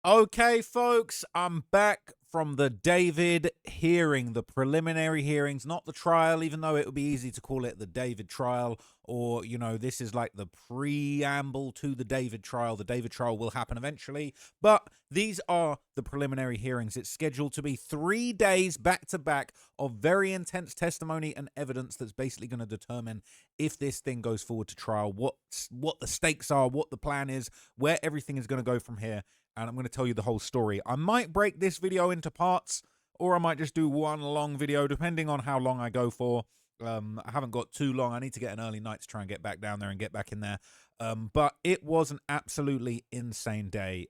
Okay, folks, I'm back from the David hearing, the preliminary hearings, not the trial, even though it would be easy to call it the David trial, or, this is like the preamble to the David trial. The David trial will happen eventually, but these are the preliminary hearings. It's scheduled to be 3 days back to back of very intense testimony and evidence that's basically going to determine if this thing goes forward to trial, what the stakes are, what the plan is, where everything is going to go from here. And I'm going to tell you the whole story. I might break this video into parts, or I might just do one long video, depending on how long I go for. I haven't got too long. I need to get an early night to try and get back down there and get back in there. But it was an absolutely insane day.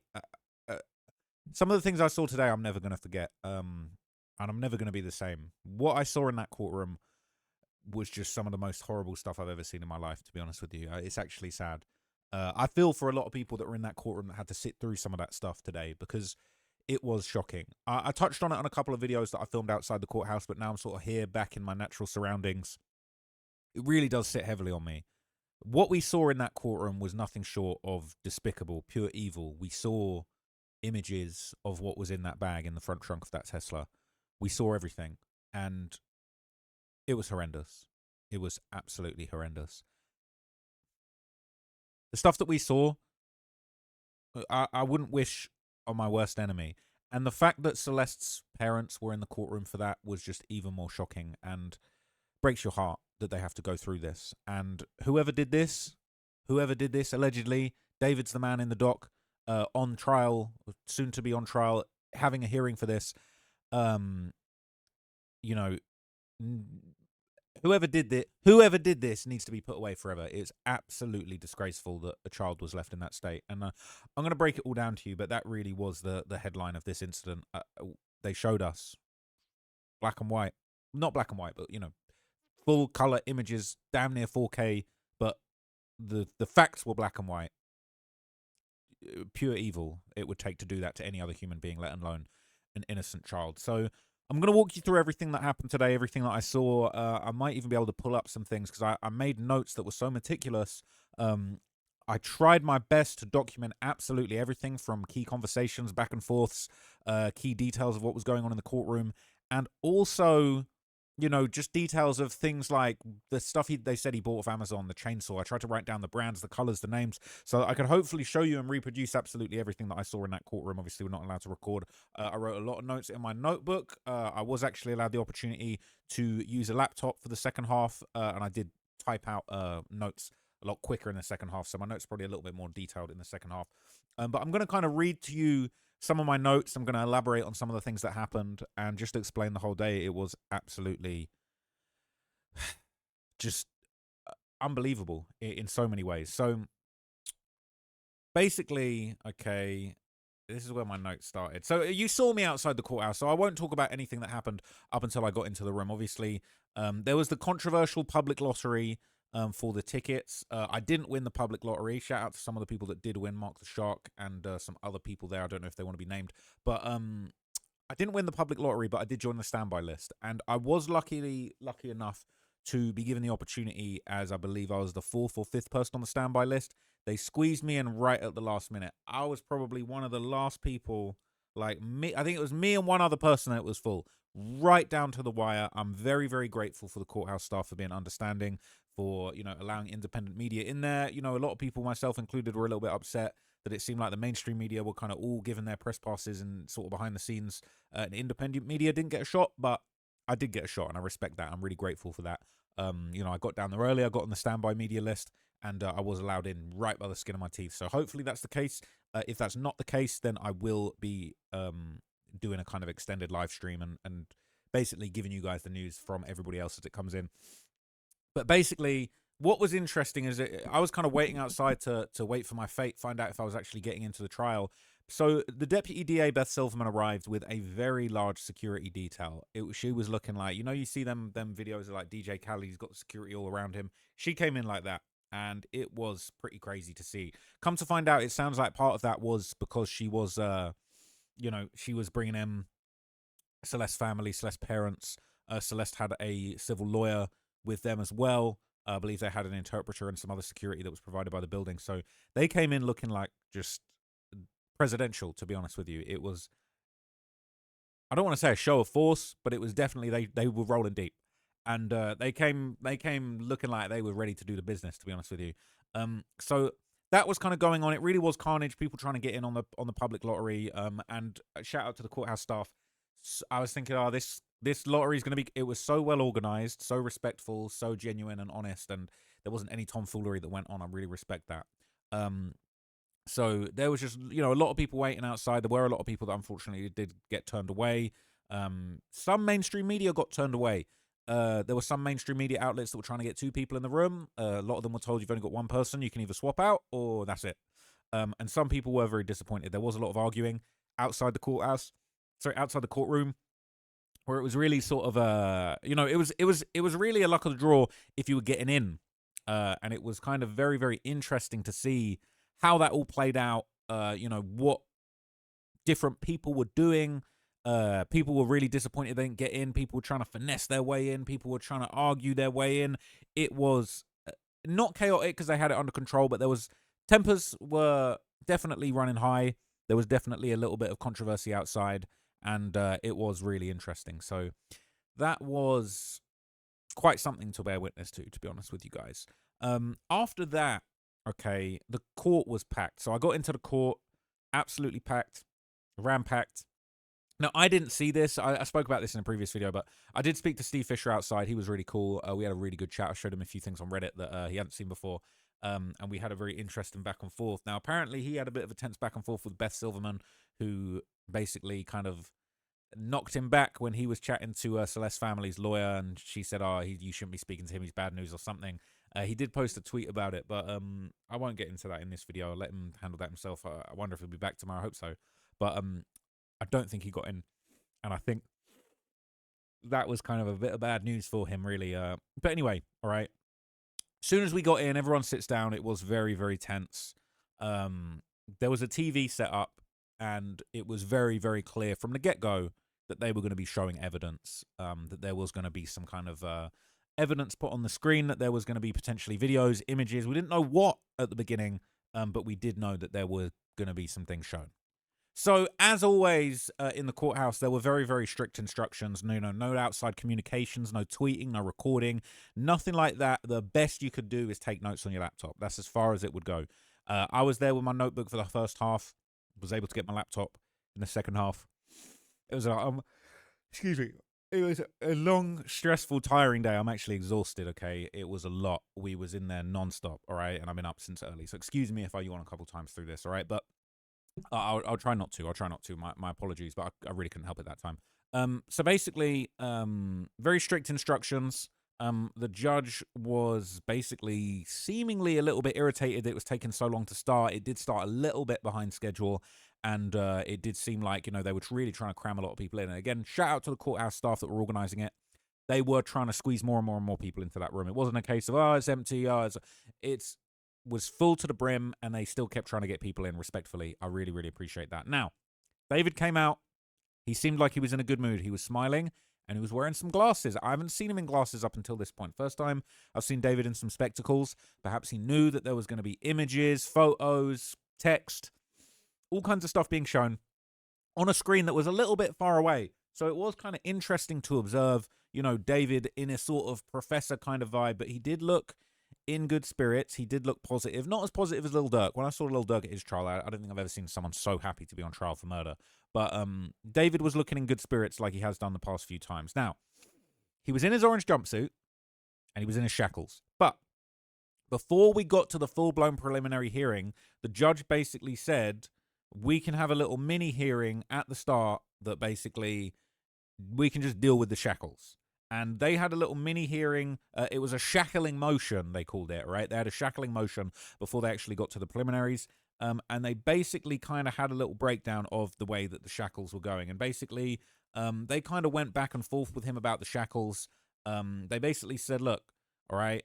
Some of the things I saw today, I'm never going to forget. And I'm never going to be the same. What I saw in that courtroom was just some of the most horrible stuff I've ever seen in my life, to be honest with you. It's actually sad. I feel for a lot of people that were in that courtroom that had to sit through some of that stuff today, because it was shocking. I touched on it on a couple of videos that I filmed outside the courthouse, but now I'm sort of here back in my natural surroundings. It really does sit heavily on me. What we saw in that courtroom was nothing short of despicable, pure evil. We saw images of what was in that bag in the front trunk of that Tesla. We saw everything, and it was horrendous. It was absolutely horrendous. The stuff that we saw, I wouldn't wish on my worst enemy. And the fact that Celeste's parents were in the courtroom for that was just even more shocking, and breaks your heart that they have to go through this. And whoever did this, allegedly, David's the man in the dock, on trial, soon to be on trial, having a hearing for this. You know, whoever did this needs to be put away forever. It's absolutely disgraceful that a child was left in that state. And I'm going to break it all down to you, but that really was the headline of this incident. They showed us black and white, not black and white, but full color images, damn near 4K. But the facts were black and white. Pure evil it would take to do that to any other human being, let alone an innocent child. So I'm going to walk you through everything that happened today, everything that I saw. I might even be able to pull up some things, because I made notes that were so meticulous. I tried my best to document absolutely everything, from key conversations, back and forths, key details of what was going on in the courtroom, and also, just details of things like the stuff they said he bought off Amazon, the chainsaw. I tried to write down the brands, the colors, the names, so I could hopefully show you and reproduce absolutely everything that I saw in that courtroom. Obviously, we're not allowed to record. I wrote a lot of notes in my notebook. I was actually allowed the opportunity to use a laptop for the second half, and I did type out notes a lot quicker in the second half, so my notes are probably a little bit more detailed in the second half. But I'm going to kind of read to you some of my notes. I'm going to elaborate on some of the things that happened and just explain the whole day. It was absolutely just unbelievable in so many ways. So basically, okay, this is where my notes started. So you saw me outside the courthouse, so I won't talk about anything that happened up until I got into the room. Obviously, there was the controversial public lottery for the tickets. I didn't win the public lottery. Shout out to some of the people that did win, Mark the Shark, and some other people there. I don't know if they want to be named, but I didn't win the public lottery, but I did join the standby list, and I was lucky enough to be given the opportunity, as I believe I was the 4th or 5th person on the standby list. They squeezed me in right at the last minute. I was probably one of the last people, like me. I think it was me and one other person that was full, right down to the wire. I'm very, very grateful for the courthouse staff for being understanding, for allowing independent media in there. A lot of people, myself included, were a little bit upset that it seemed like the mainstream media were kind of all given their press passes, and sort of behind the scenes, and independent media didn't get a shot. But I did get a shot, and I respect that. I'm really grateful for that. I got down there early. I got on the standby media list, and I was allowed in right by the skin of my teeth. So hopefully that's the case. If that's not the case, then I will be doing a kind of extended live stream and basically giving you guys the news from everybody else as it comes in. But basically, what was interesting is that I was kind of waiting outside to wait for my fate, find out if I was actually getting into the trial. So the Deputy DA, Beth Silverman, arrived with a very large security detail. She was looking like, you see them videos of like DJ Khaled, he's got security all around him. She came in like that, and it was pretty crazy to see. Come to find out, it sounds like part of that was because she was, she was bringing in Celeste's family, Celeste's parents. Celeste had a civil lawyer with them as well. I believe they had an interpreter and some other security that was provided by the building. So they came in looking like just presidential, to be honest with you. It was, I don't want to say a show of force, but it was definitely, they were rolling deep, and they came looking like they were ready to do the business. To be honest with you, so that was kind of going on. It really was carnage. People trying to get in on the public lottery. And shout out to the courthouse staff. I was thinking, oh, this lottery is going to be. It was so well organized, so respectful, so genuine and honest, and there wasn't any tomfoolery that went on. I really respect that. So there was just, a lot of people waiting outside. There were a lot of people that unfortunately did get turned away. Some mainstream media got turned away. There were some mainstream media outlets that were trying to get 2 people in the room. A lot of them were told you've only got 1 person. You can either swap out or that's it. And some people were very disappointed. There was a lot of arguing outside the outside the courtroom, where it was really sort of it was really a luck of the draw if you were getting in. And it was kind of very, very interesting to see how that all played out, what different people were doing. People were really disappointed they didn't get in. People were trying to finesse their way in. People were trying to argue their way in. It was not chaotic because they had it under control, but tempers were definitely running high. There was definitely a little bit of controversy outside, and it was really interesting. So that was quite something to bear witness to be honest with you guys. After that, okay, the court was packed. So I got into the court, absolutely packed, ram-packed. Now, I didn't see this. I spoke about this in a previous video, but I did speak to Steve Fisher outside. He was really cool. We had a really good chat. I showed him a few things on Reddit that he hadn't seen before, and we had a very interesting back and forth. Now, apparently, he had a bit of a tense back and forth with Beth Silverman, who basically kind of knocked him back when he was chatting to Celeste family's lawyer, and she said, "Oh, you shouldn't be speaking to him. He's bad news or something." He did post a tweet about it, but I won't get into that in this video. I'll let him handle that himself. I wonder if he'll be back tomorrow. I hope so, but I don't think he got in, and I think that was kind of a bit of bad news for him, really. But anyway, all right. As soon as we got in, everyone sits down. It was very, very tense. There was a TV set up, and it was very, very clear from the get-go that they were going to be showing evidence, that there was going to be some kind of evidence put on the screen, that there was going to be potentially videos, images. We didn't know what at the beginning, but we did know that there were going to be some things shown. So, as always, in the courthouse, there were very, very strict instructions. No outside communications, no tweeting, no recording, nothing like that. The best you could do is take notes on your laptop. That's as far as it would go. I was there with my notebook for the first half, was able to get my laptop in the second half. It was excuse me. It was a long, stressful, tiring day. I'm actually exhausted, okay? It was a lot. We was in there non-stop, all right? And I've been up since early. So excuse me if I yawn a couple times through this, all right? But I'll try not to. I'll try not to. My apologies, but I really couldn't help it that time. So basically, very strict instructions. The judge was basically seemingly a little bit irritated that it was taking so long to start. It did start a little bit behind schedule, and it did seem like, they were really trying to cram a lot of people in. And again, shout out to the courthouse staff that were organizing it. They were trying to squeeze more and more and more people into that room. It wasn't a case of, oh, it's empty. Oh, it's was full to the brim, and they still kept trying to get people in respectfully. I really, really appreciate that. Now, David came out. He seemed like he was in a good mood. He was smiling, and he was wearing some glasses. I haven't seen him in glasses up until this point. First time I've seen David in some spectacles. Perhaps he knew that there was going to be images, photos, text, all kinds of stuff being shown on a screen that was a little bit far away. So it was kind of interesting to observe, David in a sort of professor kind of vibe, but he did look in good spirits. He did look positive. Not as positive as Lil Durk. When I saw Lil Durk at his trial, I don't think I've ever seen someone so happy to be on trial for murder. But David was looking in good spirits like he has done the past few times. Now, he was in his orange jumpsuit, and he was in his shackles. But before we got to the full-blown preliminary hearing, the judge basically said, we can have a little mini hearing at the start that basically we can just deal with the shackles. And they had a little mini hearing. It was a shackling motion, they called it, right? They had a shackling motion before they actually got to the preliminaries. And they basically kind of had a little breakdown of the way that the shackles were going. And basically, they kind of went back and forth with him about the shackles. They basically said, look, all right,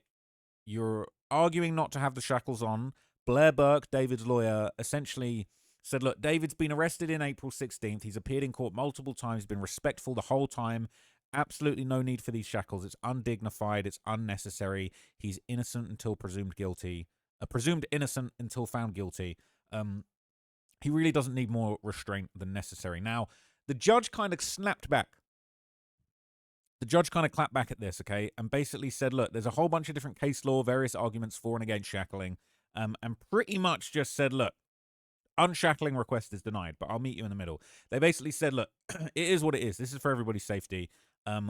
you're arguing not to have the shackles on. Blair Burke, David's lawyer, essentially said, look, David's been arrested in April 16th. He's appeared in court multiple times, been respectful the whole time. Absolutely no need for these shackles. It's undignified. It's unnecessary. He's innocent until presumed guilty. Presumed innocent until found guilty. He really doesn't need more restraint than necessary. Now, the judge kind of snapped back. The judge kind of clapped back at this, okay, and basically said, look, there's a whole bunch of different case law, various arguments for and against shackling, and pretty much just said, look, unshackling request is denied, but I'll meet you in the middle. They basically said, look, it is what it is. This is for everybody's safety.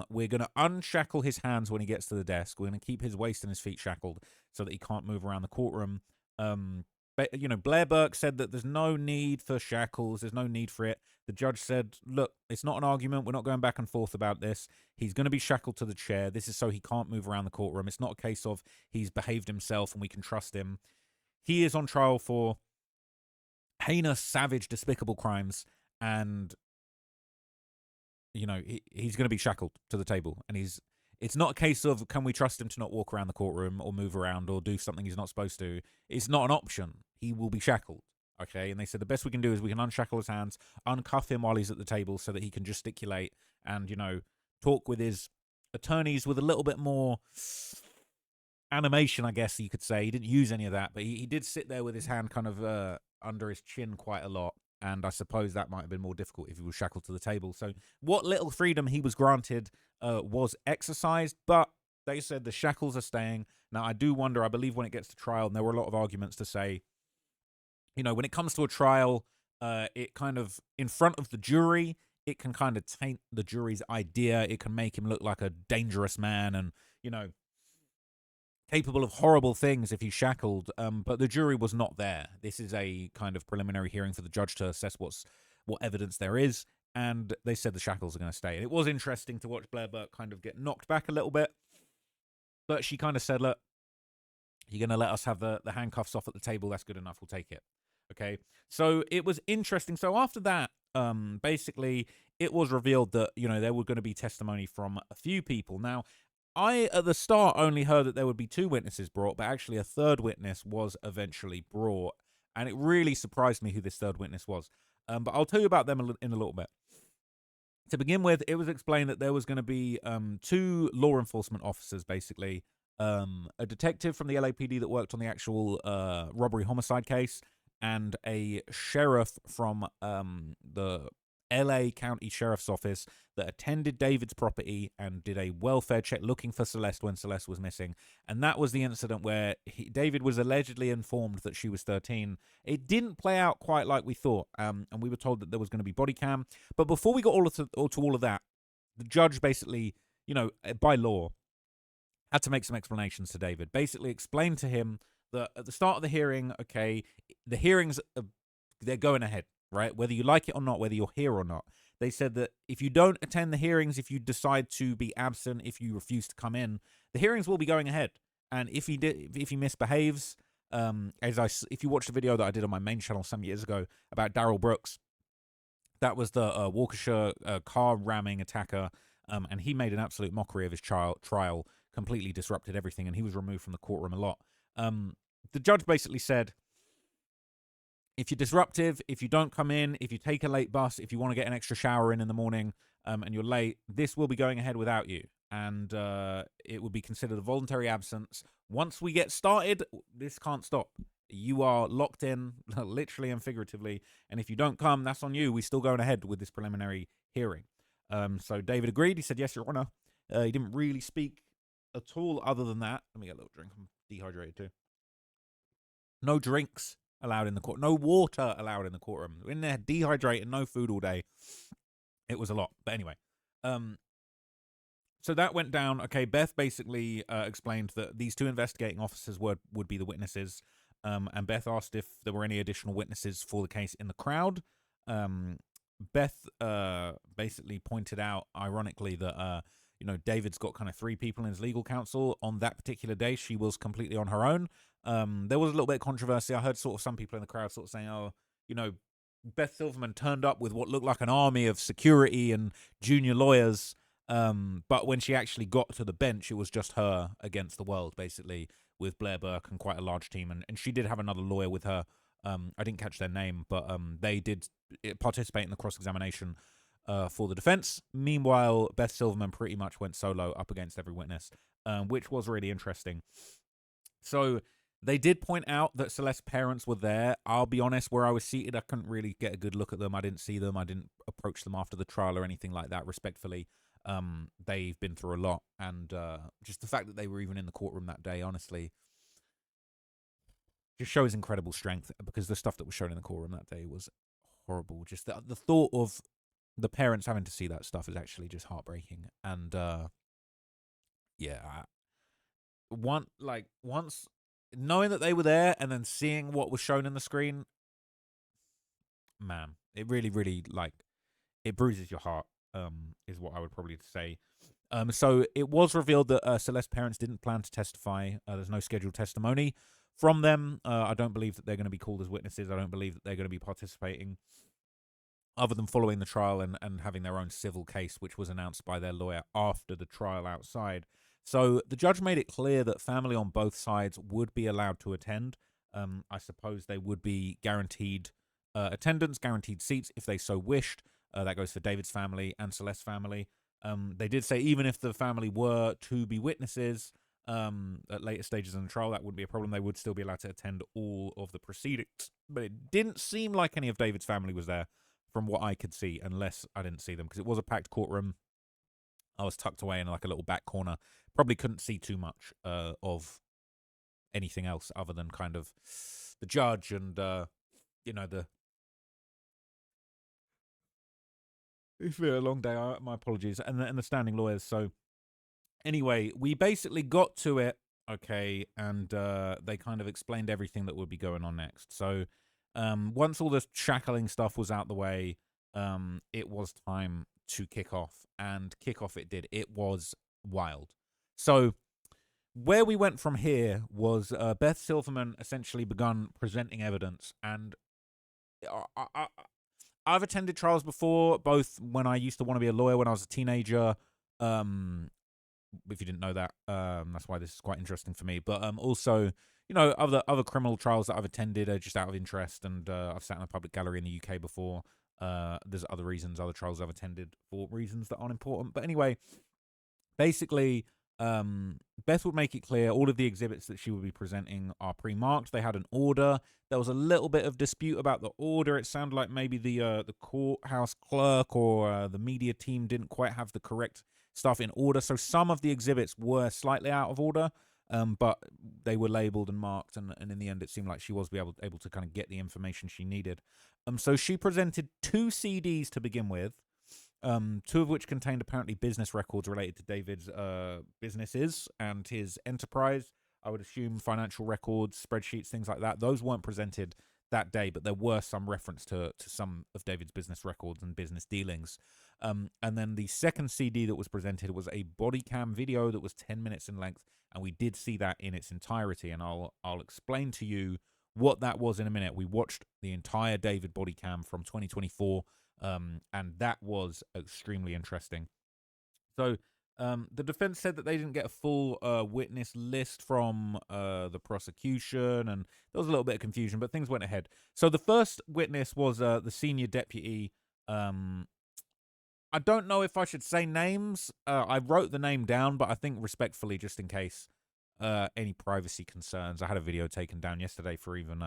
We're going to unshackle his hands when he gets to the desk. We're going to keep his waist and his feet shackled so that he can't move around the courtroom. But, Blair Burke said that there's no need for shackles. There's no need for it. The judge said, look, it's not an argument. We're not going back and forth about this. He's going to be shackled to the chair. This is so he can't move around the courtroom. It's not a case of he's behaved himself and we can trust him. He is on trial for heinous, savage, despicable crimes, and he's going to be shackled to the table. And it's not a case of can we trust him to not walk around the courtroom or move around or do something he's not supposed to. It's not an option. He will be shackled. Okay, and they said the best we can do is we can unshackle his hands, uncuff him while he's at the table so that he can gesticulate and, talk with his attorneys with a little bit more animation, I guess you could say. He didn't use any of that, but he did sit there with his hand kind of under his chin quite a lot, and I suppose that might have been more difficult if he was shackled to the table. So what little freedom he was granted was exercised, but they said the shackles are staying. Now, I do wonder, I believe when it gets to trial, and there were a lot of arguments to say, when it comes to a trial, it kind of, in front of the jury, it can kind of taint the jury's idea. It can make him look like a dangerous man and, capable of horrible things if he's shackled. But the jury was not there. This is a kind of preliminary hearing for the judge to assess what evidence there is. And they said the shackles are going to stay. And it was interesting to watch Blair Burke kind of get knocked back a little bit. But she kind of said, look, you're going to let us have the handcuffs off at the table. That's good enough. We'll take it. Okay, so it was interesting. So after that, basically, it was revealed that, there were going to be testimony from a few people. Now, I, at the start, only heard that there would be 2 witnesses brought, but actually a third witness was eventually brought. And it really surprised me who this third witness was. But I'll tell you about them in a little bit. To begin with, it was explained that there was going to be 2 law enforcement officers, basically. A detective from the LAPD that worked on the actual robbery homicide case, and a sheriff from the LA County Sheriff's Office that attended David's property and did a welfare check looking for Celeste when Celeste was missing. And that was the incident where David was allegedly informed that she was 13. It didn't play out quite like we thought, and we were told that there was going to be body cam. But before we got to all of that, the judge basically, by law, had to make some explanations to David. Basically explained to him that at the start of the hearing, okay, the hearings, they're going ahead, right? Whether you like it or not, whether you're here or not. They said that if you don't attend the hearings, if you decide to be absent, if you refuse to come in, the hearings will be going ahead. And if he misbehaves, if you watch the video that I did on my main channel some years ago about Darrell Brooks, that was the Waukesha car ramming attacker, and he made an absolute mockery of his trial, completely disrupted everything, and he was removed from the courtroom a lot. The judge basically said, if you're disruptive, if you don't come in, if you take a late bus, if you want to get an extra shower in the morning, and you're late, this will be going ahead without you. And it would be considered a voluntary absence. Once we get started, this can't stop. You are locked in, literally and figuratively. And if you don't come, that's on you. We're still going ahead with this preliminary hearing. So David agreed. He said, yes, Your Honor. He didn't really speak at all other than that. Let me get a little drink. I'm dehydrated too. No drinks allowed in the court. No water allowed in the courtroom. We're in there dehydrated, no food all day. It was a lot. But anyway. So that went down. Okay, Beth basically explained that these 2 investigating officers would be the witnesses. And Beth asked if there were any additional witnesses for the case in the crowd. Beth basically pointed out, ironically, that David's got kind of 3 people in his legal counsel. On that particular day, she was completely on her own. There was a little bit of controversy. I heard sort of some people in the crowd sort of saying, Beth Silverman turned up with what looked like an army of security and junior lawyers. But when she actually got to the bench, it was just her against the world, basically, with Blair Burke and quite a large team. And she did have another lawyer with her. I didn't catch their name, but they did participate in the cross-examination for the defense. Meanwhile, Beth Silverman pretty much went solo up against every witness, which was really interesting. So They did point out that Celeste's parents were there. I'll be honest, where I was seated, I couldn't really get a good look at them. I didn't see them. I didn't approach them after the trial or anything like that, respectfully. They've been through a lot, and just the fact that they were even in the courtroom that day, honestly, just shows incredible strength, because the stuff that was shown in the courtroom that day was horrible. Just the thought of the parents having to see that stuff is actually just heartbreaking. And yeah, once knowing that they were there and then seeing what was shown in the screen, man, it really, really, it bruises your heart. Is what I would probably say. So it was revealed that Celeste's parents didn't plan to testify. There's no scheduled testimony from them. I don't believe that they're going to be called as witnesses. I don't believe that they're going to be participating, other than following the trial and having their own civil case, which was announced by their lawyer after the trial outside. So the judge made it clear that family on both sides would be allowed to attend. I suppose they would be guaranteed attendance, guaranteed seats if they so wished. That goes for David's family and Celeste's family. They did say even if the family were to be witnesses at later stages in the trial, that wouldn't be a problem. They would still be allowed to attend all of the proceedings. But it didn't seem like any of David's family was there, from what I could see, unless I didn't see them, because it was a packed courtroom. I was tucked away in like a little back corner. Probably couldn't see too much of anything else other than kind of the judge and it's been a long day. My apologies, and the standing lawyers. So anyway, we basically got to it, okay, and they kind of explained everything that would be going on next. So once all the shackling stuff was out the way, it was time to kick off, and kick off it did. It was wild. So where we went from here was Beth Silverman essentially begun presenting evidence, and I've attended trials before, both when I used to want to be a lawyer when I was a teenager. If you didn't know that, that's why this is quite interesting for me. But also, other criminal trials that I've attended are just out of interest, and I've sat in a public gallery in the UK before. There's other reasons, other trials I've attended for reasons that aren't important. But anyway, basically, Beth would make it clear all of the exhibits that she would be presenting are pre-marked. They had an order. There was a little bit of dispute about the order. It sounded like maybe the courthouse clerk or the media team didn't quite have the correct stuff in order. So some of the exhibits were slightly out of order, but they were labeled and marked, and in the end it seemed like she was able to kind of get the information she needed. So she presented 2 CDs to begin with, 2 of which contained apparently business records related to David's businesses and his enterprise. I would assume financial records, spreadsheets, things like that. Those weren't presented that day, but there were some reference to some of David's business records and business dealings. And then the second CD that was presented was a body cam video that was 10 minutes in length, and we did see that in its entirety, and I'll explain to you what that was in a minute. We watched the entire David body cam from 2024, and that was extremely interesting. So the defense said that they didn't get a full witness list from the prosecution, and there was a little bit of confusion, but things went ahead. So the first witness was the senior deputy. I don't know if I should say names. I wrote the name down, but I think respectfully, just in case any privacy concerns. I had a video taken down yesterday for even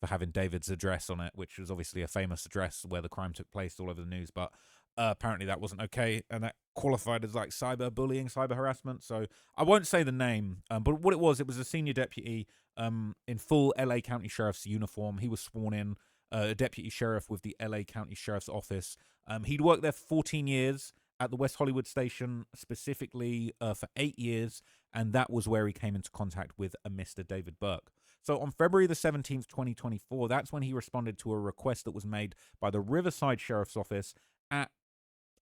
for having David's address on it, which was obviously a famous address where the crime took place all over the news, but apparently that wasn't okay, and that qualified as like cyberbullying, cyber harassment. So I won't say the name, but what it was a senior deputy in full LA County Sheriff's uniform. He was sworn in, a deputy sheriff with the LA County Sheriff's Office. He'd worked there for 14 years at the West Hollywood station, specifically for 8 years, and that was where he came into contact with a Mr. David Burke. So on February the 17th, 2024, that's when he responded to a request that was made by the Riverside Sheriff's Office at,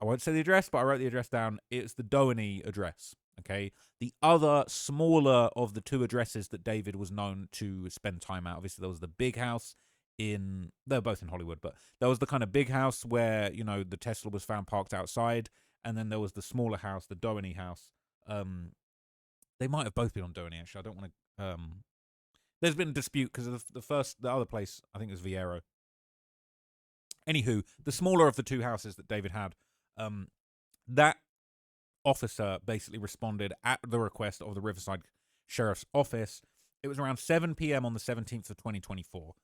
I won't say the address, but I wrote the address down. It's the Doheny address, okay? The other smaller of the 2 addresses that David was known to spend time at. Obviously, there was the big house they're both in Hollywood, but there was the kind of big house where, the Tesla was found parked outside, and then there was the smaller house, the Doheny house. They might have both been on Doheny, actually. I don't want to... There's been a dispute because of the other place, I think it was Viero. Anywho, the smaller of the 2 houses that David had, that officer basically responded at the request of the Riverside Sheriff's Office It was around 7 p.m. on the 17th of 2024.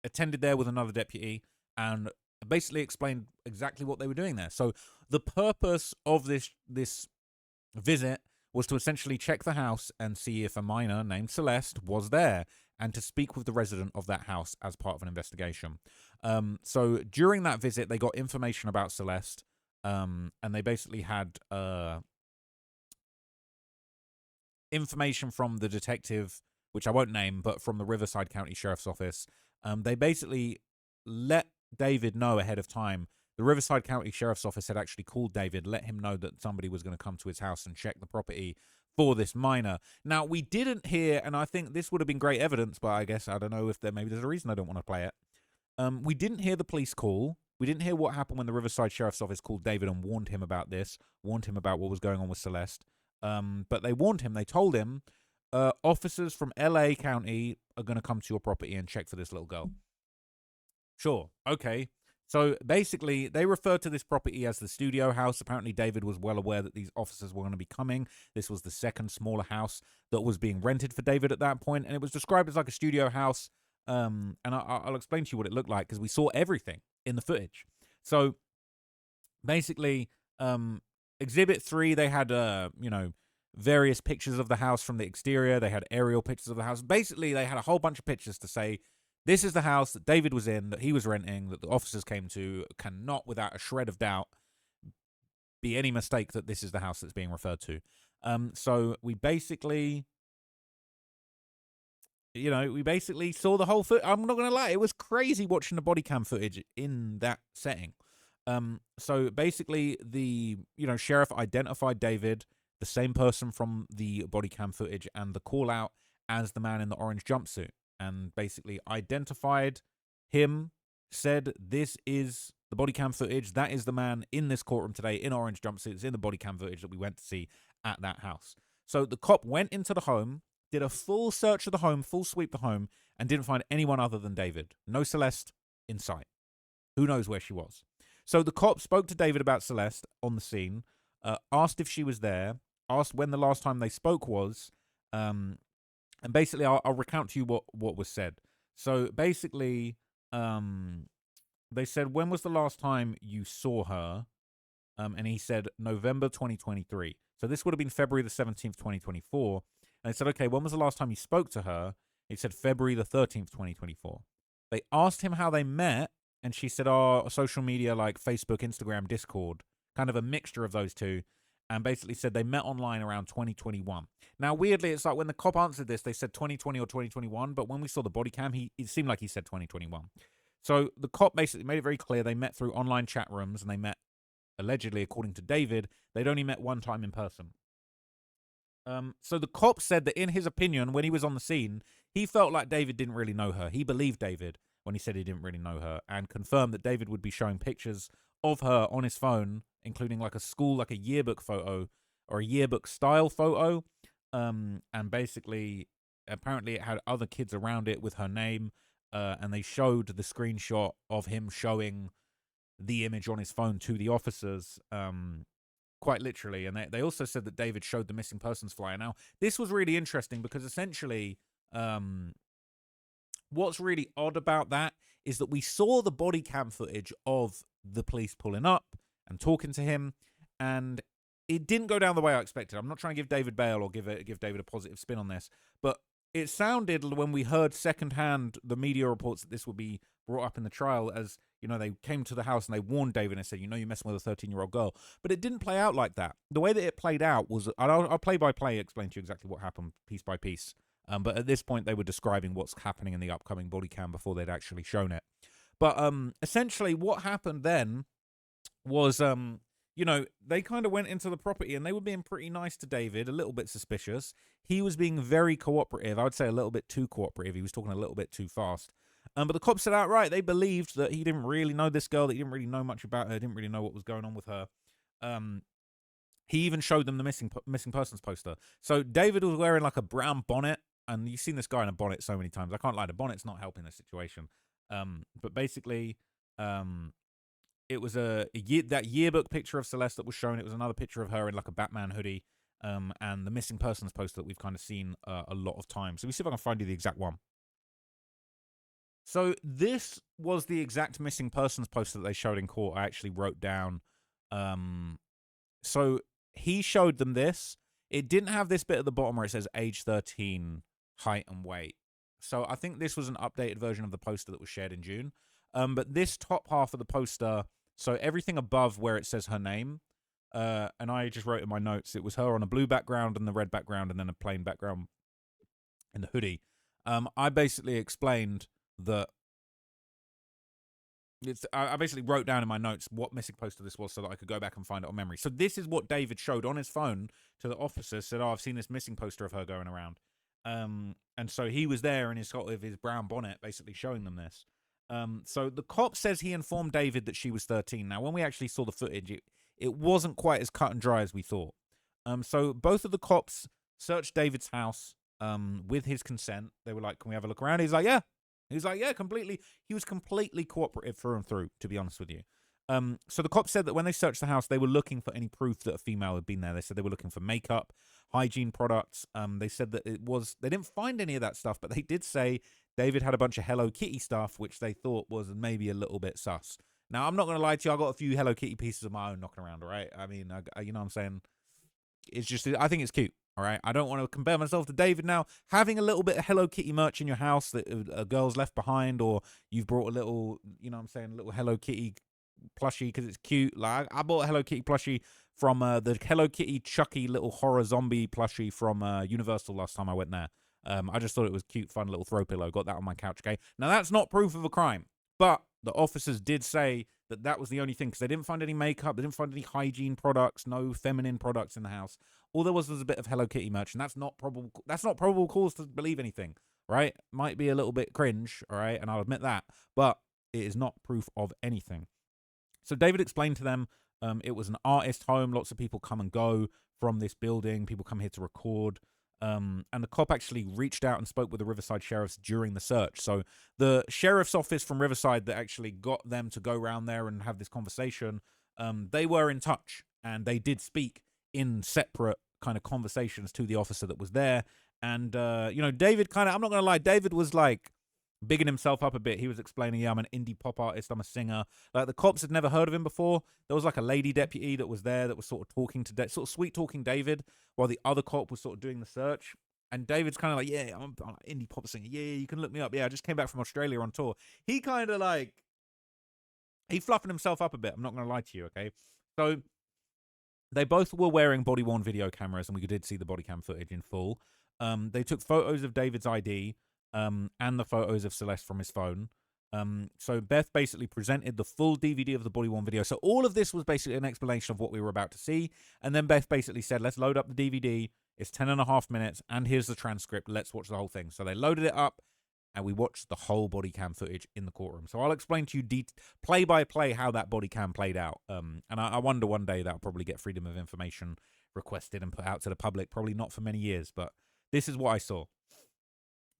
Attended there with another deputy and basically explained exactly what they were doing there. So the purpose of this visit was to essentially check the house and see if a minor named Celeste was there and to speak with the resident of that house as part of an investigation. So during that visit, they got information about Celeste, and they basically had information from the detective, which I won't name, but from the Riverside County Sheriff's Office. They basically let David know ahead of time. The Riverside County Sheriff's Office had actually called David, let him know that somebody was going to come to his house and check the property for this minor. Now, we didn't hear, and I think this would have been great evidence, but I guess I don't know if maybe there's a reason I don't want to play it. We didn't hear the police call. We didn't hear what happened when the Riverside Sheriff's Office called David and warned him about this, warned him about what was going on with Celeste. But they warned him, they told him, officers from LA County are going to come to your property and check for this little girl. Sure, okay. So basically, they referred to this property as the studio house. Apparently, David was well aware that these officers were going to be coming. This was the second smaller house that was being rented for David at that point, and it was described as like a studio house. And I'll explain to you what it looked like because we saw everything in the footage. So basically, Exhibit 3, they had, various pictures of the house from the exterior. They had aerial pictures of the house. Basically, they had a whole bunch of pictures to say, this is the house that David was in, that he was renting, that the officers came to, cannot, without a shred of doubt, be any mistake that this is the house that's being referred to. So we basically, saw the whole footage. I'm not going to lie, it was crazy watching the body cam footage in that setting. So basically, the sheriff identified David, the same person from the body cam footage and the call out, as the man in the orange jumpsuit, and basically identified him, said this is the body cam footage, that is the man in this courtroom today in orange jumpsuits in the body cam footage that we went to see at that house. So the cop went into the home, did a full search of the home, full sweep of the home, and didn't find anyone other than David. No Celeste in sight. Who knows where she was? So the cop spoke to David about Celeste on the scene, asked if she was there, asked when the last time they spoke was, and basically I'll recount to you what was said. So basically, they said, when was the last time you saw her? And he said, November 2023. So this would have been February the 17th, 2024. And they said, okay, when was the last time you spoke to her? He said, February the 13th, 2024. They asked him how they met, and she said, social media like Facebook, Instagram, Discord, kind of a mixture of those two, and basically said they met online around 2021. Now, weirdly, it's like when the cop answered this, they said 2020 or 2021, but when we saw the body cam, it seemed like he said 2021. So the cop basically made it very clear they met through online chat rooms, and they met, allegedly, according to David, they'd only met one time in person. So the cop said that in his opinion, when he was on the scene, he felt like David didn't really know her. He believed David when he said he didn't really know her, and confirmed that David would be showing pictures of her on his phone, including like a yearbook photo or a yearbook style photo. And basically, apparently it had other kids around it with her name, and they showed the screenshot of him showing the image on his phone to the officers, quite literally. And they also said that David showed the missing persons flyer. Now, this was really interesting because essentially, what's really odd about that is that we saw the body cam footage of the police pulling up and talking to him, and it didn't go down the way I expected. I'm not trying to give David bail or give David a positive spin on this, but it sounded, when we heard secondhand the media reports, that this would be brought up in the trial as, they came to the house and they warned David and said, you're messing with a 13-year-old girl. But it didn't play out like that. The way that it played out was, I'll play by play explain to you exactly what happened piece by piece. But at this point, they were describing what's happening in the upcoming body cam before they'd actually shown it. But essentially, what happened then was, they kind of went into the property and they were being pretty nice to David, a little bit suspicious. He was being very cooperative. I would say a little bit too cooperative. He was talking a little bit too fast. But the cops said outright they believed that he didn't really know this girl, that he didn't really know much about her, didn't really know what was going on with her. He even showed them the missing persons poster. So David was wearing like a brown bonnet, and you've seen this guy in a bonnet so many times. I can't lie, the bonnet's not helping the situation. But basically, it was that yearbook picture of Celeste that was shown. It was another picture of her in like a Batman hoodie. and the missing persons poster that we've kind of seen a lot of times. So let me see if I can find you the exact one. So this was the exact missing persons poster that they showed in court. I actually wrote down. So he showed them this. It didn't have this bit at the bottom where it says age 13, height and weight. So I think this was an updated version of the poster that was shared in June. But this top half of the poster, so everything above where it says her name, and I just wrote in my notes, it was her on a blue background and the red background and then a plain background in the hoodie. I basically explained that I basically wrote down in my notes what missing poster this was so that I could go back and find it on memory. So this is what David showed on his phone to the officers, said, I've seen this missing poster of her going around. And so he was there in his brown bonnet basically showing them this. So the cop says he informed David that she was 13. Now, when we actually saw the footage, it wasn't quite as cut and dry as we thought. So both of the cops searched David's house with his consent. They were like, can we have a look around? He's like, yeah. He's like, yeah, completely. He was completely cooperative through and through, to be honest with you. So the cops said that when they searched the house, they were looking for any proof that a female had been there. They said they were looking for makeup, hygiene products. They said that they didn't find any of that stuff, but they did say David had a bunch of Hello Kitty stuff, which they thought was maybe a little bit sus. Now, I'm not going to lie to you. I got a few Hello Kitty pieces of my own knocking around, all right? I mean, you know what I'm saying? It's just, I think it's cute. All right, I don't want to compare myself to David now. Having a little bit of Hello Kitty merch in your house that a girl's left behind, or you've brought a little, you know what I'm saying, a little Hello Kitty plushie because it's cute. Like, I bought a Hello Kitty plushie from the Hello Kitty Chucky little horror zombie plushie from Universal last time I went there. I just thought it was cute, fun little throw pillow. Got that on my couch, okay? Now, that's not proof of a crime, but the officers did say that was the only thing because they didn't find any makeup, they didn't find any hygiene products, no feminine products in the house. All there was a bit of Hello Kitty merch, and that's not probable. That's not probable cause to believe anything, right? Might be a little bit cringe, all right, and I'll admit that, but it is not proof of anything. So David explained to them it was an artist home. Lots of people come and go from this building. People come here to record. And the cop actually reached out and spoke with the Riverside sheriffs during the search. So the sheriff's office from Riverside that actually got them to go around there and have this conversation, they were in touch and they did speak in separate kind of conversations to the officer that was there. And, David I'm not going to lie, David was like bigging himself up a bit. He was explaining, yeah, I'm an indie pop artist, I'm a singer. Like, the cops had never heard of him before. There was like a lady deputy that was there that was sort of talking to sort of sweet talking David while the other cop was sort of doing the search. And David's kind of like, yeah, I'm an indie pop singer. Yeah, you can look me up. Yeah, I just came back from Australia on tour. He kind of like, he fluffing himself up a bit. I'm not going to lie to you, okay? So they both were wearing body-worn video cameras, and we did see the body cam footage in full. They took photos of David's ID, and the photos of Celeste from his phone. So Beth basically presented the full DVD of the body-worn video. So all of this was basically an explanation of what we were about to see. And then Beth basically said, let's load up the DVD. It's 10.5 minutes, and here's the transcript. Let's watch the whole thing. So they loaded it up, and we watched the whole body cam footage in the courtroom. So I'll explain to you play by play how that body cam played out. And I wonder one day that'll probably get freedom of information requested and put out to the public. Probably not for many years, but this is what I saw.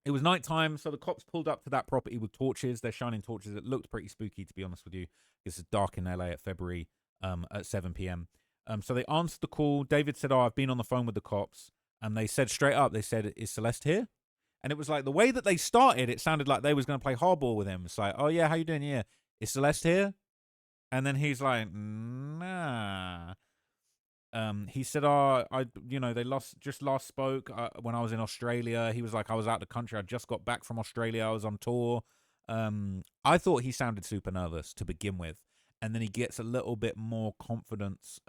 It was nighttime, so the cops pulled up to that property with torches. They're shining torches. It looked pretty spooky, to be honest with you. It's dark in LA at February at 7 p.m. So they answered the call. David said, I've been on the phone with the cops. And they said straight up, they said, is Celeste here? And it was like the way that they started, it sounded like they was going to play hardball with him. It's like, oh, yeah, how you doing? Yeah. Is Celeste here? And then he's like, nah. He said, they just last spoke when I was in Australia. He was like, I was out the country. I just got back from Australia. I was on tour. I thought he sounded super nervous to begin with. And then he gets a little bit more confidence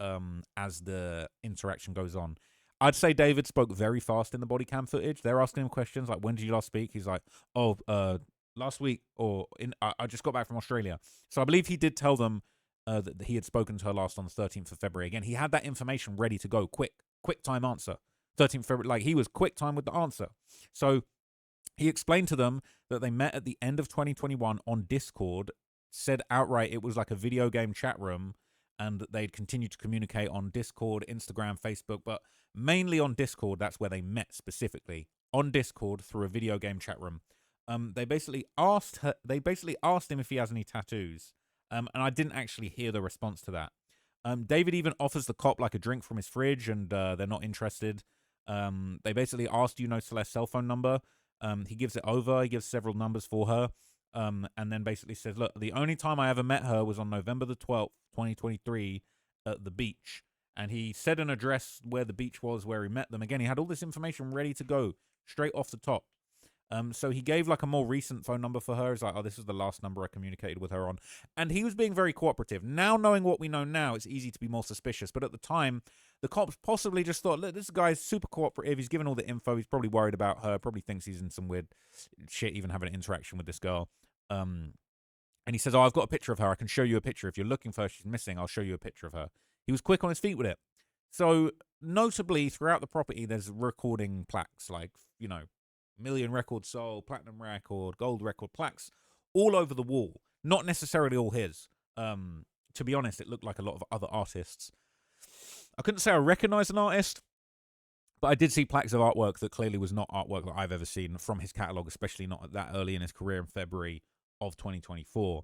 as the interaction goes on. I'd say David spoke very fast in the body cam footage. They're asking him questions like, when did you last speak? He's like, last week, I just got back from Australia. So I believe he did tell them that he had spoken to her last on the 13th of February. Again, he had that information ready to go. Quick time answer. 13th February, like he was quick time with the answer. So he explained to them that they met at the end of 2021 on Discord, said outright it was like a video game chat room, and that they'd continued to communicate on Discord, Instagram, Facebook, but mainly on Discord. That's where they met specifically, on Discord through a video game chat room. They basically asked him if he has any tattoos. And I didn't actually hear the response to that. David even offers the cop like a drink from his fridge, and they're not interested. They basically ask, do you know Celeste's cell phone number? He gives it over. He gives several numbers for her. And then basically says, look, the only time I ever met her was on November the 12th, 2023 at the beach. And he said an address where the beach was, where he met them. Again, he had all this information ready to go straight off the top. So he gave like a more recent phone number for her. He's like, oh, this is the last number I communicated with her on. And he was being very cooperative. Now, knowing what we know now, it's easy to be more suspicious. But at the time, the cops possibly just thought, look, this guy's super cooperative. He's given all the info. He's probably worried about her. Probably thinks he's in some weird shit, even having an interaction with this girl. And he says, oh, I've got a picture of her. I can show you a picture. If you're looking for her, she's missing. I'll show you a picture of her. He was quick on his feet with it. So, notably, throughout the property, there's recording plaques like, you know, million record sold, platinum record, gold record plaques all over the wall. Not necessarily all his. To be honest, it looked like a lot of other artists. I couldn't say I recognized an artist, but I did see plaques of artwork that clearly was not artwork that I've ever seen from his catalogue, especially not that early in his career in February of 2024.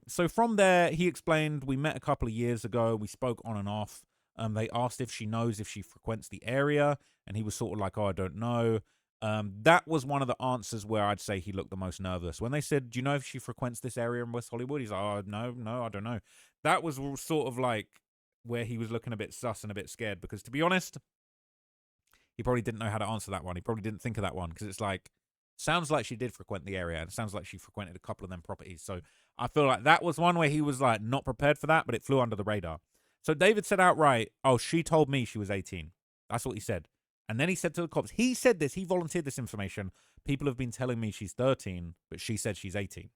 So from there, he explained, we met a couple of years ago. We spoke on and off. They asked if she knows if she frequents the area, and he was sort of like, oh, I don't know. That was one of the answers where I'd say he looked the most nervous. When they said, do you know if she frequents this area in West Hollywood? He's like, oh, no, I don't know. That was sort of like where he was looking a bit sus and a bit scared, because to be honest, he probably didn't know how to answer that one. He probably didn't think of that one, because it's like, sounds like she did frequent the area, and it sounds like she frequented a couple of them properties. So I feel like that was one where he was like not prepared for that, but it flew under the radar. So David said outright, oh, she told me she was 18. That's what he said. And then he said to the cops, he said this, he volunteered this information. People have been telling me she's 13, but she said she's 18.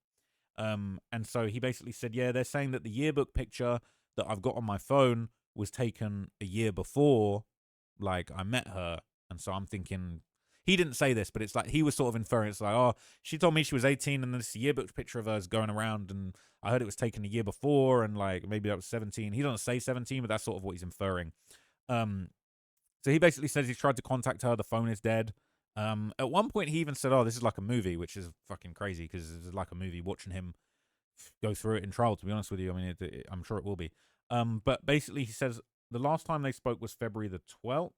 And so he basically said, yeah, they're saying that the yearbook picture that I've got on my phone was taken a year before, like, I met her. And so I'm thinking, he didn't say this, but it's like he was sort of inferring. It's like, oh, she told me she was 18, and this yearbook picture of hers going around, and I heard it was taken a year before, and like maybe that was 17. He doesn't say 17, but that's sort of what he's inferring. So he basically says he's tried to contact her. The phone is dead. At one point, he even said, oh, this is like a movie, which is fucking crazy, because it's like a movie watching him go through it in trial, to be honest with you. I mean, I'm sure it will be. But basically, he says the last time they spoke was February the 12th.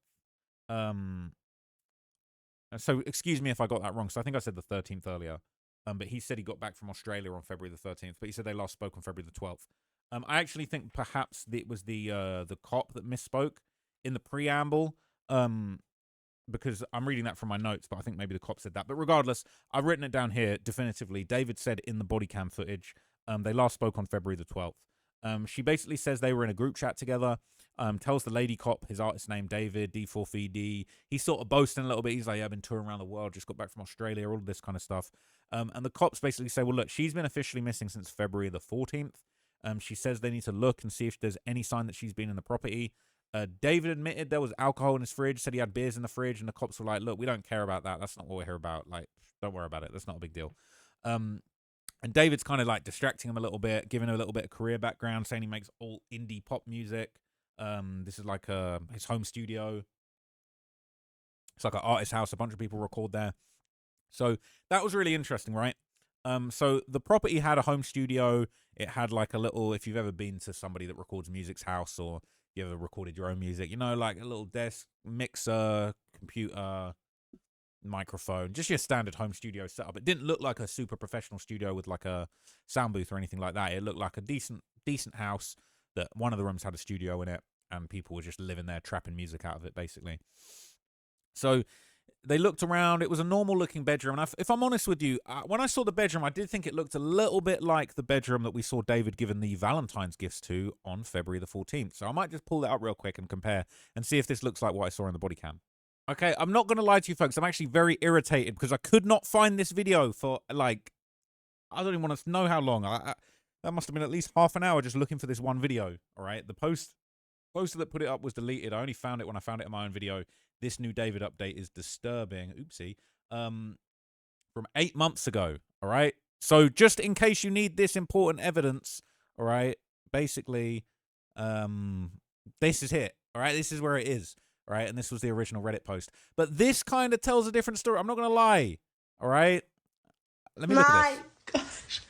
So excuse me if I got that wrong. So I think I said the 13th earlier. But he said he got back from Australia on February the 13th. But he said they last spoke on February the 12th. I actually think perhaps it was the cop that misspoke in the preamble. Because I'm reading that from my notes, but I think maybe the cop said that. But regardless, I've written it down here definitively. David said in the body cam footage, they last spoke on February the 12th. She basically says they were in a group chat together. Tells the lady cop his artist name, David, D4VD. He's sort of boasting a little bit. He's like, yeah, I've been touring around the world, just got back from Australia, all of this kind of stuff. And the cops basically say, well, look, she's been officially missing since February the 14th. She says they need to look and see if there's any sign that she's been in the property. David admitted there was alcohol in his fridge, said he had beers in the fridge, and the cops were like, look, we don't care about that. That's not what we're here about. Like, don't worry about it. That's not a big deal. And David's kind of like distracting him a little bit, giving him a little bit of career background, saying he makes all indie pop music. This is like his home studio. It's like an artist house. A bunch of people record there. So that was really interesting, right? So the property had a home studio. It had like a little, if you've ever been to somebody that records music's house, or you ever recorded your own music, you know, like a little desk, mixer, computer, microphone, just your standard home studio setup. It didn't look like a super professional studio with like a sound booth or anything like that. It looked like a decent house that one of the rooms had a studio in it, and people were just living there, trapping music out of it, basically. So they looked around. It was a normal looking bedroom. And if I'm honest with you, when I saw the bedroom, I did think it looked a little bit like the bedroom that we saw David giving the Valentine's gifts to on February the 14th. So I might just pull that up real quick and compare and see if this looks like what I saw in the body cam. Okay, I'm not going to lie to you folks. I'm actually very irritated because I could not find this video for, like, I don't even want to know how long. That must have been at least half an hour just looking for this one video, all right? The poster that put it up was deleted. I only found it when I found it in my own video. This new David update is disturbing. Oopsie. From 8 months ago, all right? So just in case you need this important evidence, all right, basically, this is it, all right? This is where it is. All right, and this was the original Reddit post. But this kind of tells a different story. I'm not going to lie. All right? Let me look at this. Gosh.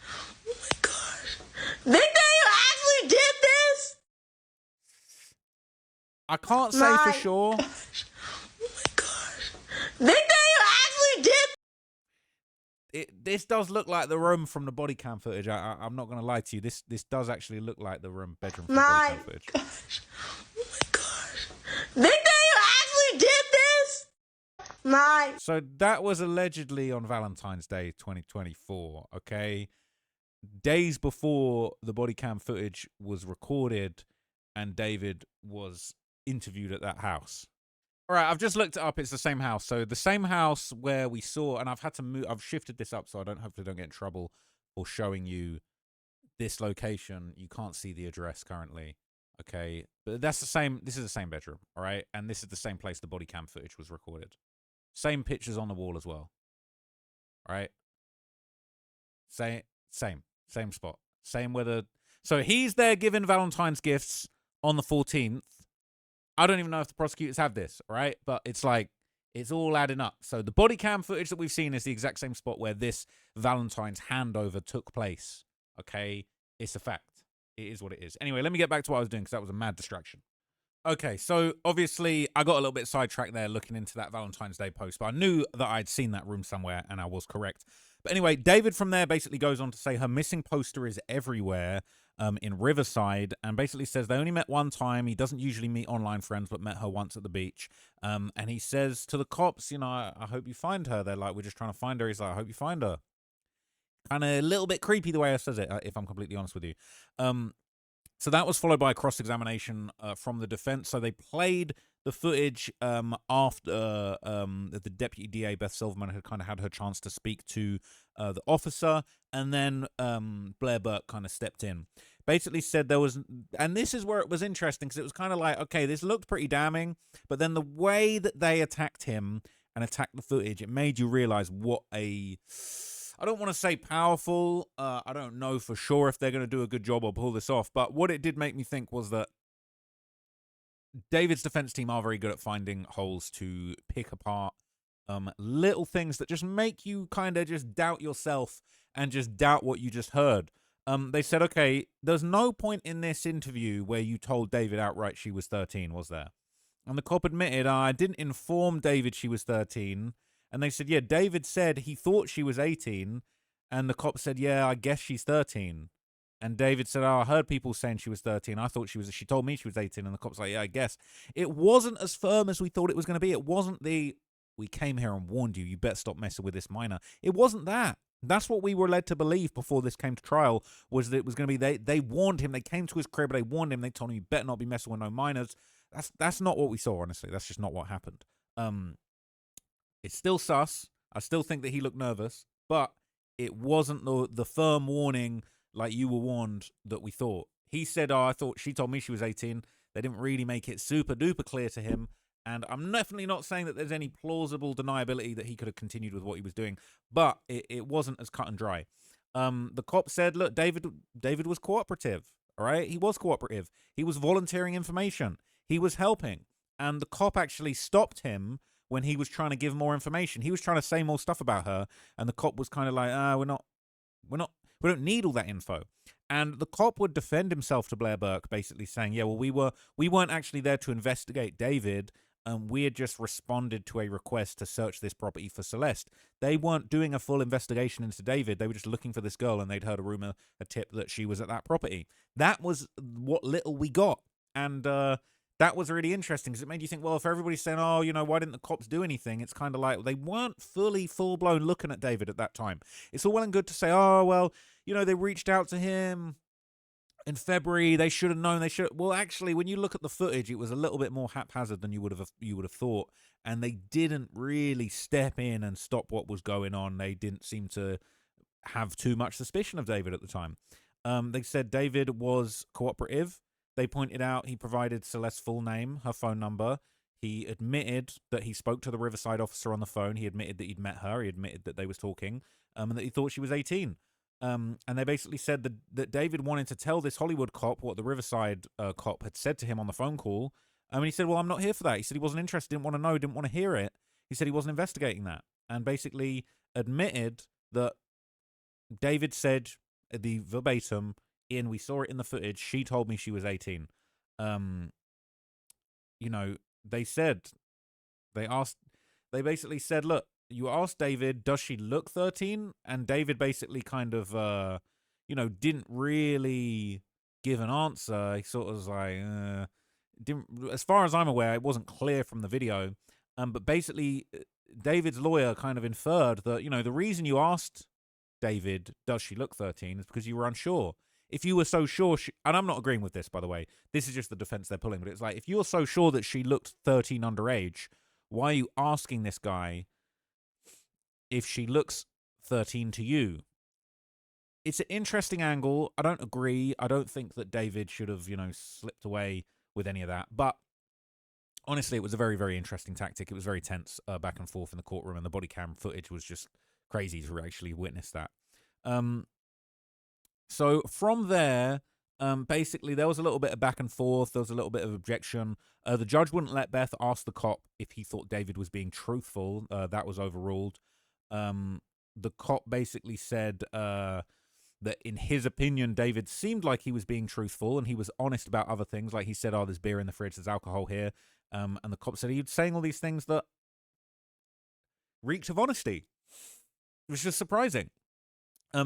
Oh, my gosh. They actually did this? I can't say for sure. Gosh. Oh my gosh. They actually did. This does look like the room from the body cam footage. I'm not going to lie to you. This does actually look like the bedroom from the body cam footage. Gosh. Oh my gosh. They actually did this. So that was allegedly on Valentine's Day 2024, okay? Days before the body cam footage was recorded and David was interviewed at that house. All right, I've just looked it up. It's the same house. So the same house where we saw, and I've had to move, I've shifted this up so I hopefully don't get in trouble for showing you this location. You can't see the address currently, okay? But that's the same, this is the same bedroom, all right? And this is the same place the body cam footage was recorded. Same pictures on the wall as well, all right? Same spot. Same weather. So he's there giving Valentine's gifts on the 14th. I don't even know if the prosecutors have this, right? But it's like, it's all adding up. So the body cam footage that we've seen is the exact same spot where this Valentine's handover took place. Okay? It's a fact. It is what it is. Anyway, let me get back to what I was doing because that was a mad distraction. Okay, so obviously I got a little bit sidetracked there looking into that Valentine's Day post, but I knew that I'd seen that room somewhere and I was correct. But anyway, David from there basically goes on to say her missing poster is everywhere in Riverside, and basically says they only met one time. He doesn't usually meet online friends, but met her once at the beach. And he says to the cops, you know, I hope you find her. They're like, we're just trying to find her. He's like, I hope you find her. Kind of a little bit creepy the way I says it, if I'm completely honest with you. So that was followed by a cross-examination from the defense. So they played the footage after the deputy DA, Beth Silverman, had kind of had her chance to speak to the officer. And then Blair Burke kind of stepped in. Basically said there was, and this is where it was interesting, because it was kind of like, okay, this looked pretty damning. But then the way that they attacked him and attacked the footage, it made you realize what a... I don't want to say powerful. I don't know for sure if they're going to do a good job or pull this off. But what it did make me think was that David's defense team are very good at finding holes to pick apart little things that just make you kind of just doubt yourself and just doubt what you just heard. They said, okay, there's no point in this interview where you told David outright she was 13, was there? And the cop admitted, I didn't inform David she was 13. And they said, yeah, David said he thought she was 18. And the cop said, yeah, I guess she's 13. And David said, oh, I heard people saying she was 13. I thought she told me she was 18. And the cop's like, yeah, I guess. It wasn't as firm as we thought it was going to be. It wasn't we came here and warned you, you better stop messing with this minor. It wasn't that. That's what we were led to believe before this came to trial, was that it was going to be, they warned him. They came to his crib, they warned him. They told him, you better not be messing with no minors. That's not what we saw, honestly. That's just not what happened. It's still sus. I still think that he looked nervous, but it wasn't the firm warning like you were warned that we thought. He said, oh, I thought she told me she was 18. They didn't really make it super duper clear to him. And I'm definitely not saying that there's any plausible deniability that he could have continued with what he was doing, but it wasn't as cut and dry. The cop said, look, David was cooperative. All right. He was cooperative. He was volunteering information. He was helping. And the cop actually stopped him when he was trying to give more information. He was trying to say more stuff about her, and the cop was kind of like, we don't need all that info. And the cop would defend himself to Blair Burke, basically saying, yeah, well, we weren't actually there to investigate David. We had just responded to a request to search this property for Celeste. They weren't doing a full investigation into David. They were just looking for this girl, and they'd heard a tip that she was at that property. That was what little we got. And that was really interesting, because it made you think, well, if everybody's saying, oh, you know, why didn't the cops do anything? It's kind of like they weren't full-blown looking at David at that time. It's all well and good to say, oh, well, you know, they reached out to him in February. They should have known. Well, actually, when you look at the footage, it was a little bit more haphazard than you would have thought. And they didn't really step in and stop what was going on. They didn't seem to have too much suspicion of David at the time. They said David was cooperative. They pointed out he provided Celeste's full name, her phone number. He admitted that he spoke to the Riverside officer on the phone. He admitted that he'd met her. He admitted that they was talking, and that he thought she was 18. And they basically said that David wanted to tell this Hollywood cop what the Riverside cop had said to him on the phone call. And he said, well, I'm not here for that. He said he wasn't interested, didn't want to know, didn't want to hear it. He said he wasn't investigating that. And basically admitted that David said the verbatim, we saw it in the footage, she told me she was 18. you know, they said, they basically said, look, you asked David, does she look 13? And David basically kind of, didn't really give an answer. He sort of was like, didn't, as far as I'm aware, it wasn't clear from the video. But basically, David's lawyer kind of inferred that, the reason you asked David, does she look 13, is because you were unsure. If you were so sure, and I'm not agreeing with this, by the way, this is just the defense they're pulling, but it's like, if you're so sure that she looked 13 underage, why are you asking this guy if she looks 13 to you? It's an interesting angle. I don't agree. I don't think that David should have, slipped away with any of that. But honestly, it was a very, very interesting tactic. It was very tense back and forth in the courtroom, and the body cam footage was just crazy to actually witness that. So from there, basically, there was a little bit of back and forth. There was a little bit of objection. The judge wouldn't let Beth ask the cop if he thought David was being truthful. That was overruled. The cop basically said that in his opinion, David seemed like he was being truthful and he was honest about other things. Like he said, oh, there's beer in the fridge, there's alcohol here. And the cop said he was saying all these things that reeked of honesty. It was just surprising.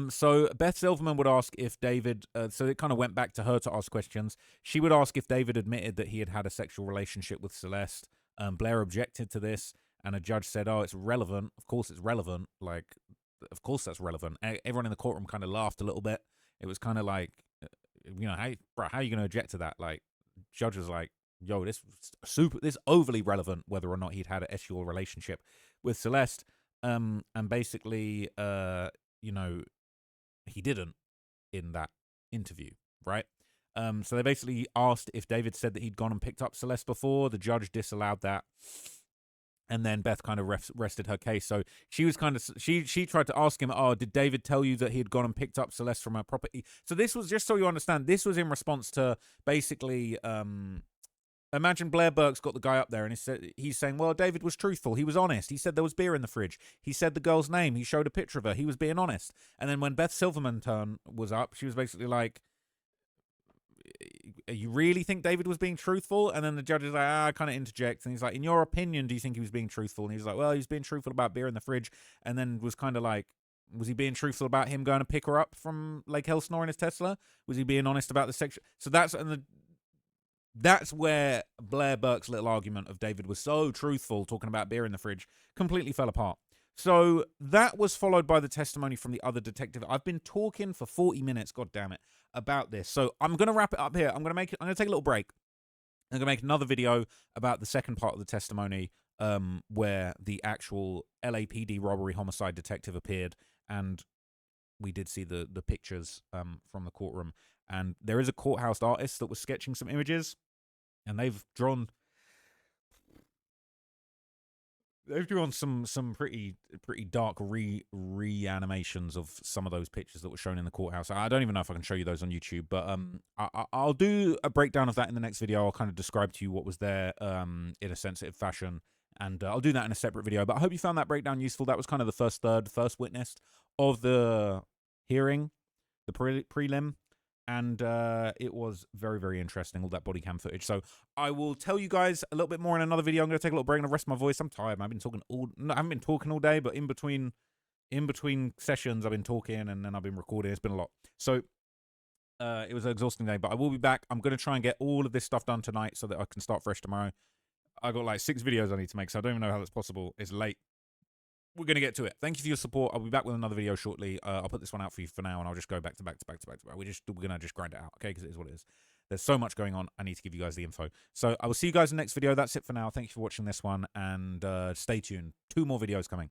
So Beth Silverman would ask if David, so it kind of went back to her to ask questions. She would ask if David admitted that he had had a sexual relationship with Celeste. Blair objected to this, and a judge said, oh, it's relevant. Of course it's relevant. Like, of course that's relevant. Everyone in the courtroom kind of laughed a little bit. It was kind of like, hey, bro, how are you going to object to that? Like, judge was like, yo, this overly relevant whether or not he'd had a sexual relationship with Celeste. And basically, he didn't in that interview, right? So they basically asked if David said that he'd gone and picked up Celeste before. The judge disallowed that. And then Beth kind of rested her case. So she was kind of, she tried to ask him, oh, did David tell you that he had gone and picked up Celeste from her property? So this was, just so you understand, this was in response to basically, imagine Blair Burke's got the guy up there and he's saying, well, David was truthful. He was honest. He said there was beer in the fridge. He said the girl's name. He showed a picture of her. He was being honest. And then when Beth Silverman's turn was up, she was basically like, you really think David was being truthful? And then the judge is like, kind of interjects. And he's like, in your opinion, do you think he was being truthful? And he's like, well, he was being truthful about beer in the fridge. And then was kind of like, was he being truthful about him going to pick her up from Lake Elsinore in his Tesla? Was he being honest about the sexual? So that's where Blair Burke's little argument of David was so truthful talking about beer in the fridge completely fell apart. So that was followed by the testimony from the other detective. I've been talking for 40 minutes, god damn it, about this. So I'm going to wrap it up here. I'm going to take a little break. I'm going to make another video about the second part of the testimony, where the actual LAPD robbery homicide detective appeared, and we did see the pictures from the courtroom. And there is a courthouse artist that was sketching some images, and they've drawn some pretty dark reanimations of some of those pictures that were shown in the courthouse. I don't even know if I can show you those on YouTube, but I'll do a breakdown of that in the next video. I'll kind of describe to you what was there in a sensitive fashion, and I'll do that in a separate video. But I hope you found that breakdown useful. That was kind of the first witness of the hearing, the prelim. And it was very, very interesting, all that body cam footage. So I will tell you guys a little bit more in another video. I'm going to take a little break and rest my voice. I'm tired. I haven't been talking all day, but in between sessions, I've been talking and then I've been recording. It's been a lot. So it was an exhausting day, but I will be back. I'm going to try and get all of this stuff done tonight so that I can start fresh tomorrow. I got like 6 videos I need to make, so I don't even know how that's possible. It's late. We're going to get to it. Thank you for your support. I'll be back with another video shortly. I'll put this one out for you for now, and I'll just go back to back. We're going to just grind it out, okay? Because it is what it is. There's so much going on. I need to give you guys the info. So I will see you guys in the next video. That's it for now. Thank you for watching this one, and stay tuned. 2 more videos coming.